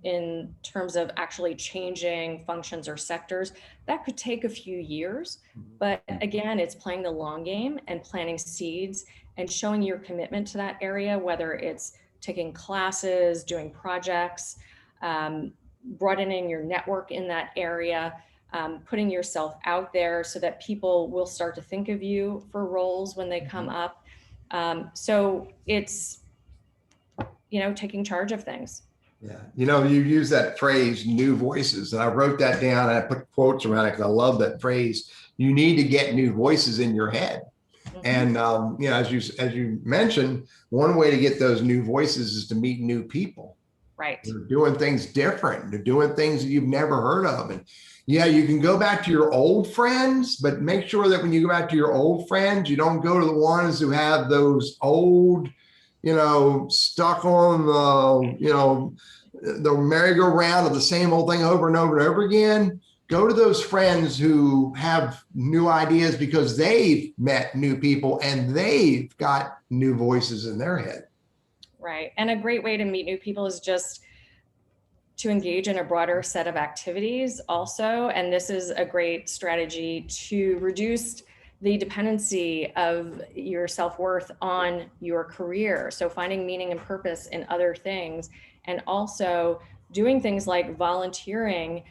in terms of actually changing functions or sectors, that could take a few years. But again, it's playing the long game and planting seeds and showing your commitment to that area, whether it's taking classes, doing projects, broadening your network in that area, putting yourself out there so that people will start to think of you for roles when they come up. So it's, taking charge of things. Yeah. You use that phrase, new voices, and I wrote that down and I put quotes around it because I love that phrase. You need to get new voices in your head. And, as you mentioned, one way to get those new voices is to meet new people. Right. They're doing things different. They're doing things that you've never heard of. And you can go back to your old friends, but make sure that when you go back to your old friends, you don't go to the ones who have those old, stuck on the merry-go-round of the same old thing over and over and over again. Go to those friends who have new ideas because they've met new people and they've got new voices in their head. Right. And a great way to meet new people is just to engage in a broader set of activities also. And this is a great strategy to reduce the dependency of your self-worth on your career. So finding meaning and purpose in other things, and also doing things like volunteering,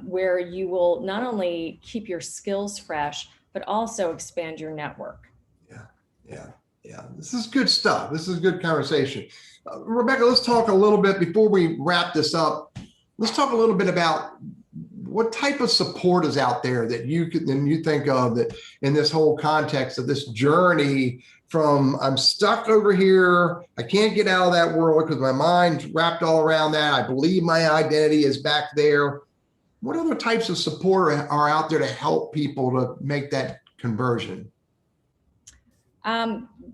where you will not only keep your skills fresh, but also expand your network. Yeah. This is good stuff. This is good conversation. Rebecca, let's talk a little bit before we wrap this up. Let's talk a little bit about what type of support is out there that you think of that in this whole context of this journey from I'm stuck over here, I can't get out of that world because my mind's wrapped all around that. I believe my identity is back there. What other types of support are out there to help people to make that conversion?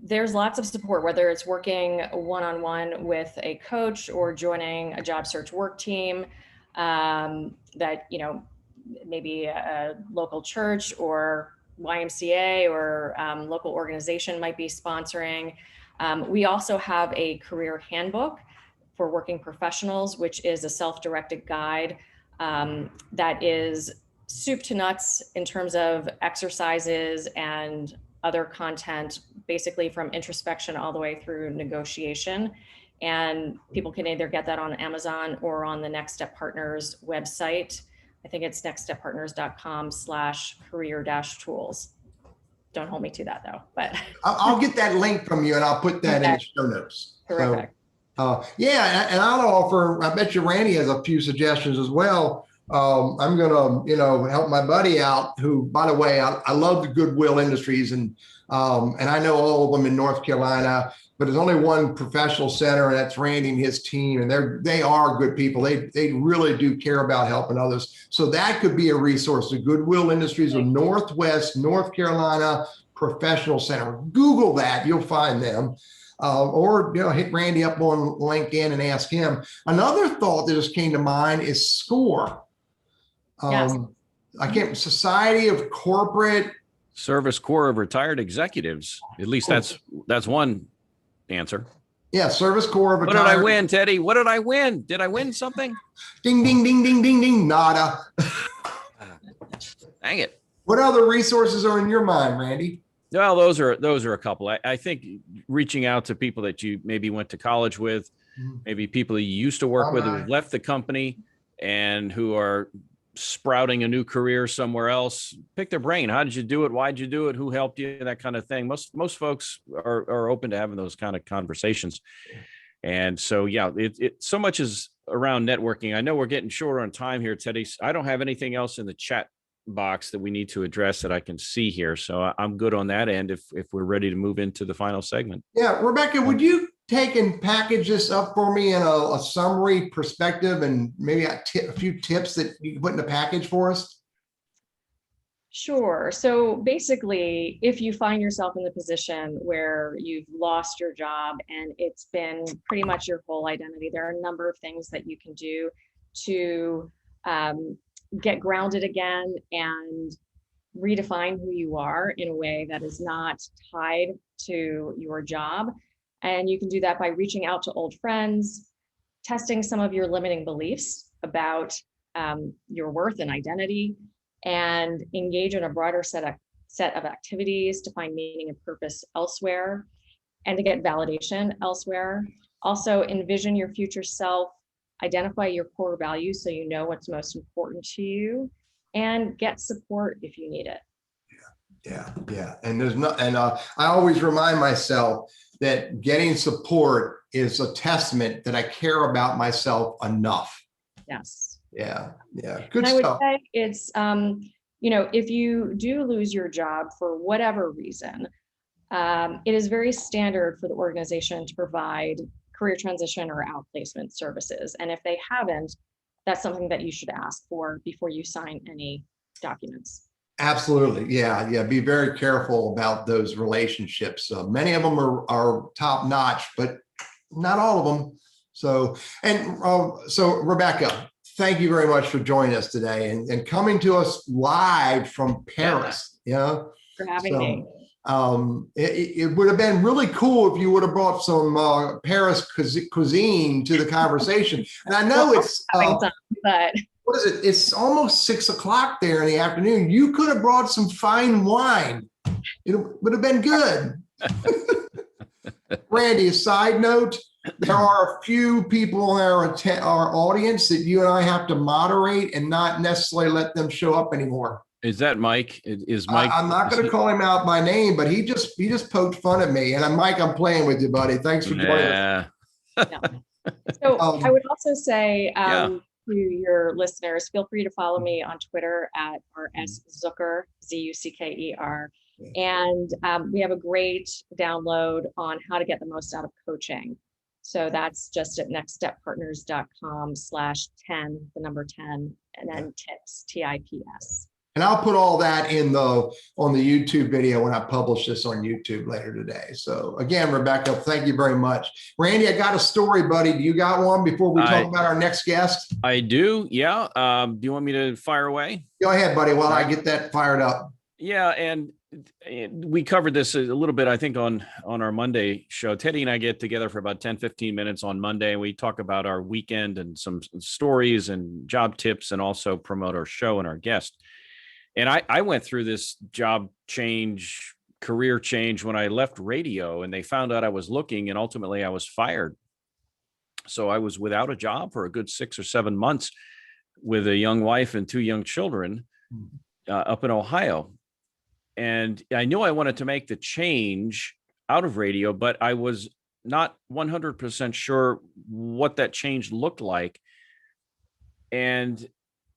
There's lots of support, whether it's working one-on-one with a coach or joining a job search work team, that, maybe a local church or YMCA or local organization might be sponsoring. We also have a career handbook for working professionals, which is a self-directed guide that is soup to nuts in terms of exercises and other content, basically from introspection all the way through negotiation. And people can either get that on Amazon or on the Next Step Partners website. I think it's nextsteppartners.com/career-tools. Don't hold me to that though, but. I'll get that link from you and I'll put that in the show notes. Terrific. So, and I'll offer, I bet you Randy has a few suggestions as well. I'm going to, help my buddy out who, by the way, I love the Goodwill Industries and I know all of them in North Carolina, but there's only one professional center and that's Randy and his team. And they are good people. They really do care about helping others. So that could be a resource. The Goodwill Industries of Northwest North Carolina Professional Center. Google that, you'll find them. Or hit Randy up on LinkedIn and ask him. Another thought that just came to mind is SCORE. Yes. Society of Corporate Service Corps of Retired Executives. At least that's one answer. Yeah, Service Corps of Retired. What did I win, Teddy? What did I win? Did I win something? Ding, ding, ding, ding, ding, ding, nada. Dang it. What other resources are in your mind, Randy? Well, those are a couple. I think reaching out to people that you maybe went to college with, maybe people you used to work with who have left the company and who are sprouting a new career somewhere else. Pick their brain. How did you do it? Why'd you do it? Who helped you? That kind of thing. Most folks are open to having those kind of conversations. And so, it so much is around networking. I know we're getting shorter on time here, Teddy. I don't have anything else in the chat box that we need to address that I can see here. So I'm good on that end if we're ready to move into the final segment. Yeah, Rebecca, would you take and package this up for me in a summary perspective and maybe a few tips that you can put in a package for us? Sure. So basically, if you find yourself in the position where you've lost your job and it's been pretty much your whole identity, there are a number of things that you can do to get grounded again and redefine who you are in a way that is not tied to your job. And you can do that by reaching out to old friends, testing some of your limiting beliefs about your worth and identity, and engage in a broader set of activities to find meaning and purpose elsewhere and to get validation elsewhere. Also, envision your future self, identify your core values so you know what's most important to you, and get support if you need it. Yeah. And I always remind myself that getting support is a testament that I care about myself enough. Yes. Yeah. Good and stuff. I would say it's, if you do lose your job for whatever reason, it is very standard for the organization to provide career transition or outplacement services. And if they haven't, that's something that you should ask for before you sign any documents. Absolutely. Yeah. Be very careful about those relationships. Many of them are top notch, but not all of them. So Rebecca, thank you very much for joining us today and coming to us live from Paris. For having me. It would have been really cool if you would have brought some Paris cuisine to the conversation. And I know it's, but what is it? It's almost 6 o'clock there in the afternoon. You could have brought some fine wine. It would have been good. Randy, a side note, there are a few people in our audience that you and I have to moderate and not necessarily let them show up anymore. Is that Mike? Is Mike? I'm not going to call him out by name, but he just poked fun at me. And Mike, I'm playing with you, buddy. Thanks for joining us. So I would also say to your listeners, feel free to follow me on Twitter at @RSZucker, Zucker. And we have a great download on how to get the most out of coaching. So that's just at nextsteppartners.com/10, the number 10, and then tips, TIPS. And I'll put all that on the YouTube video when I publish this on YouTube later today. So again, Rebecca, thank you very much. Randy, I got a story, buddy. Do you got one before we talk about our next guest? I do. Yeah. Do you want me to fire away? Go ahead, buddy, while I get that fired up. Yeah. And we covered this a little bit, I think, on our Monday show. Teddy and I get together for about 10, 15 minutes on Monday, and we talk about our weekend and some stories and job tips, and also promote our show and our guest. And I went through this job change, career change when I left radio, and they found out I was looking, and ultimately I was fired. So I was without a job for a good 6 or 7 months with a young wife and 2 young children up in Ohio. And I knew I wanted to make the change out of radio, but I was not 100% sure what that change looked like. And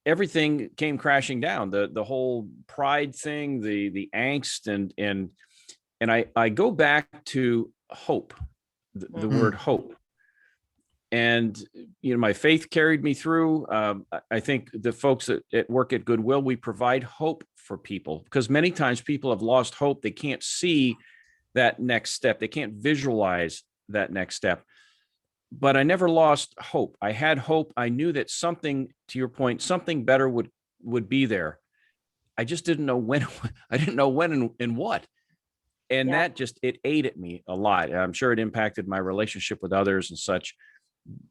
everything came crashing down, the whole pride thing, the angst, and I go back to hope, the word hope. And, my faith carried me through. I think the folks at work at Goodwill, we provide hope for people, because many times people have lost hope. They can't see that next step. They can't visualize that next step. But I never lost hope. I had hope. I knew that something, to your point, something better would be there. I just didn't know when. I didn't know when and what. And that just, it ate at me a lot. I'm sure it impacted my relationship with others and such.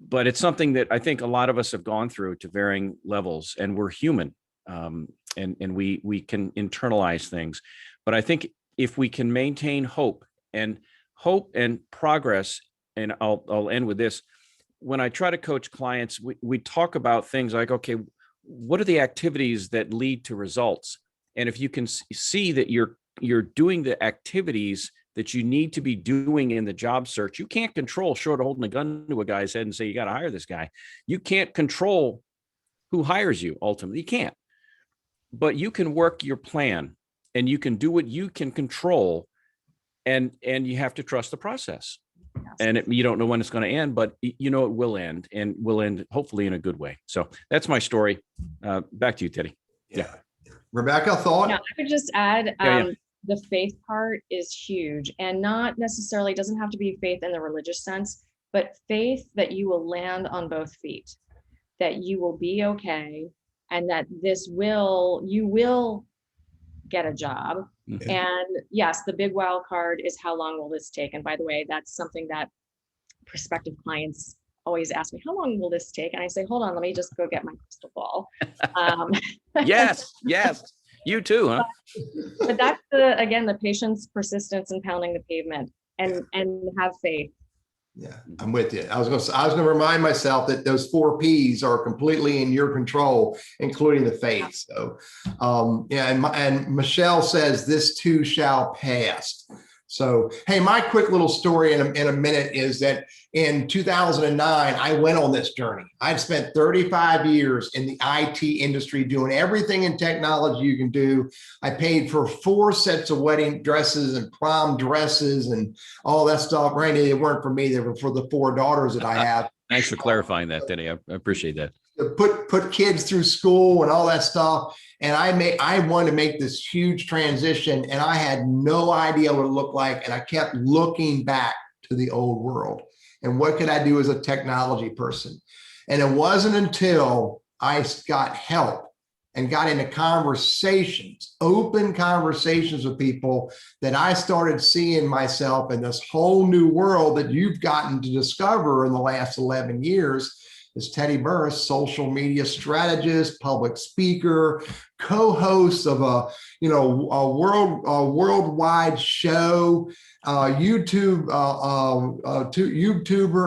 But it's something that I think a lot of us have gone through to varying levels, and we're human, and we can internalize things. But I think if we can maintain hope and progress, and I'll end with this. When I try to coach clients, we talk about things like, okay, what are the activities that lead to results? And if you can see that you're doing the activities that you need to be doing in the job search, you can't control, short of holding a gun to a guy's head and say, you got to hire this guy. You can't control who hires you. Ultimately, you can't, but you can work your plan, and you can do what you can control. And you have to trust the process. And you don't know when it's going to end, but it will end, and will end hopefully in a good way. So that's my story. Back to you, Teddy. Yeah. Rebecca, thought? Yeah, I could just add, the faith part is huge, and not necessarily, doesn't have to be faith in the religious sense, but faith that you will land on both feet, that you will be okay, and that you will get a job. Mm-hmm. And yes, the big wild card is, how long will this take? And by the way, that's something that prospective clients always ask me, how long will this take? And I say, hold on, let me just go get my crystal ball. Yes. You too, huh? But that's the patience, persistence, and pounding the pavement, and have faith. Yeah, I'm with you. I was going to remind myself that those 4 P's are completely in your control, including the faith. So, and Michelle says, this too shall pass. So, hey, my quick little story in a minute is that in 2009, I went on this journey. I'd spent 35 years in the IT industry doing everything in technology you can do. I paid for 4 sets of wedding dresses and prom dresses and all that stuff. Randy, they weren't for me. They were for the 4 daughters that I have. Thanks for clarifying that, Denny. I appreciate that. Put kids through school and all that stuff. And I wanted to make this huge transition, and I had no idea what it looked like. And I kept looking back to the old world. And what could I do as a technology person? And it wasn't until I got help and got into conversations, open conversations with people, that I started seeing myself in this whole new world that you've gotten to discover in the last 11 years. is Teddy Burriss, social media strategist, public speaker, co-host of a worldwide show, YouTuber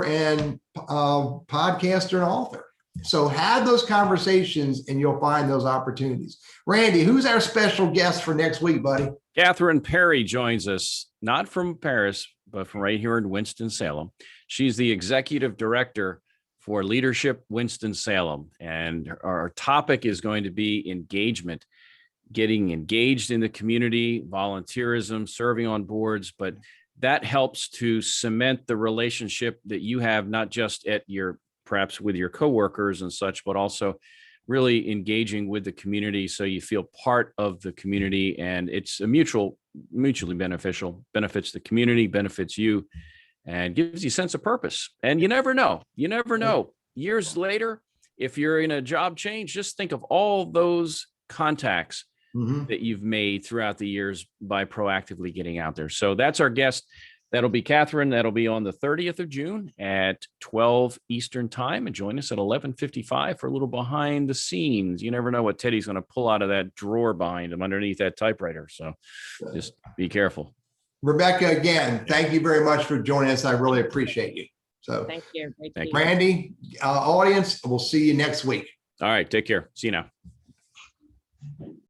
and podcaster and author. So have those conversations and you'll find those opportunities. Randy, who's our special guest for next week, buddy? Catherine Perry joins us, not from Paris, but from right here in Winston-Salem. She's the executive director for Leadership Winston-Salem. And our topic is going to be engagement, getting engaged in the community, volunteerism, serving on boards, but that helps to cement the relationship that you have, not just at your, perhaps with your coworkers and such, but also really engaging with the community so you feel part of the community, and it's a mutually beneficial, benefits the community, benefits you, and gives you a sense of purpose. And you never know years later, if you're in a job change, just think of all those contacts that you've made throughout the years by proactively getting out there. So that's our guest. That'll be Catherine. That'll be on the 30th of June at 12 Eastern time, and join us at 11:55 for a little behind the scenes. You never know what Teddy's going to pull out of that drawer behind him underneath that typewriter. So just be careful. Rebecca, again, thank you very much for joining us. I really appreciate you. So Thank you. Thank you. Randy, audience, we'll see you next week. All right. Take care. See you now.